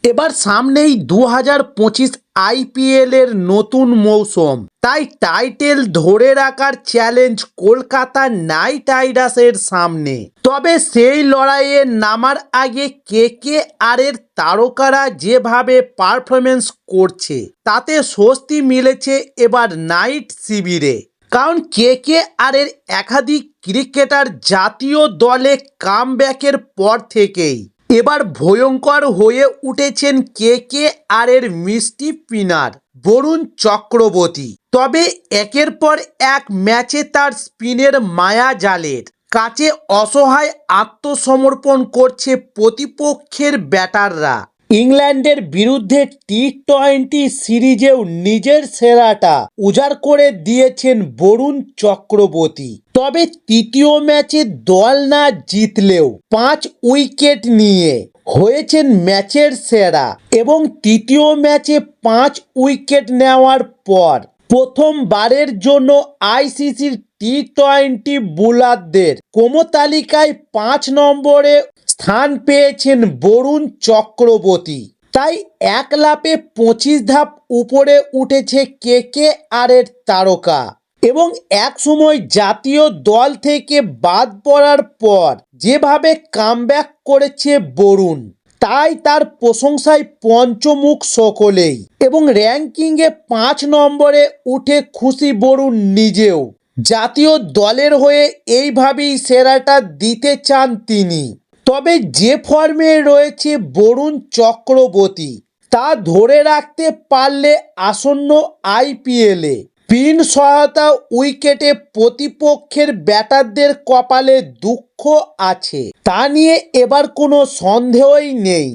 এবার সামনেই 2025 আইপিএল এর নতুন মৌসুম, তাই টাইটেল ধরে রাখার চ্যালেঞ্জ কলকাতা নাইট রাইডার্সের সামনে। তবে সেই লড়াইয়ে নামার আগে কেকেআর এর তারকারা যেভাবে পারফরমেন্স করছে তাতে স্বস্তি মিলেছে এবার নাইট শিবিরে। কারণ কেকেআর এর একাধিক ক্রিকেটার জাতীয় দলে কামব্যাকের পর থেকেই এবার ভয়ঙ্কর হয়ে উঠেছেন কেকেআর এর মিস্টি স্পিনার বরুণ চক্রবর্তী। তবে একের পর এক ম্যাচে তার স্পিনের মায়াজালের কাছে অসহায় আত্মসমর্পণ করছে প্রতিপক্ষের ব্যাটাররা। ইংল্যান্ডের বিরুদ্ধে টি-20 সিরিজেও নিজের সেরাটা উজাড় করে দিয়েছেন বরুণ চক্রবর্তী। তবে তৃতীয় ম্যাচে দল না জিতলেও 5 উইকেট নিয়ে হয়েছেন ম্যাচের সেরা এবং তৃতীয় ম্যাচে 5 উইকেট নেওয়ার পর প্রথমবারের জন্য আইসিসির টি-20 বোলারদের ক্রমতালিকায় 5 নম্বরে স্থান পেয়েছেন বরুণ চক্রবর্তী। তাই এক লাফে 25 ধাপ উপরে উঠেছে কেকেআর এর তারকা এবং একসময় জাতীয় দল থেকে বাদ পড়ার পর যেভাবে কামব্যাক করেছে বরুণ, তাই তার প্রশংসায় পঞ্চমুখ সকলেই এবং র্যাঙ্কিংয়ে 5 নম্বরে উঠে খুশি বরুণ নিজেও। জাতীয় দলের হয়ে এইভাবেই সেরাটা দিতে চান তিনি। তবে যে ফর্মে রয়েছে বরুণ চক্রবর্তী তা ধরে রাখতে পারলে আসন্ন আইপিএলে স্পিন সহায়তা উইকেটে প্রতিপক্ষের ব্যাটারদের কপালে দুঃখ আছে তা নিয়ে এবার কোনো সন্দেহই নেই।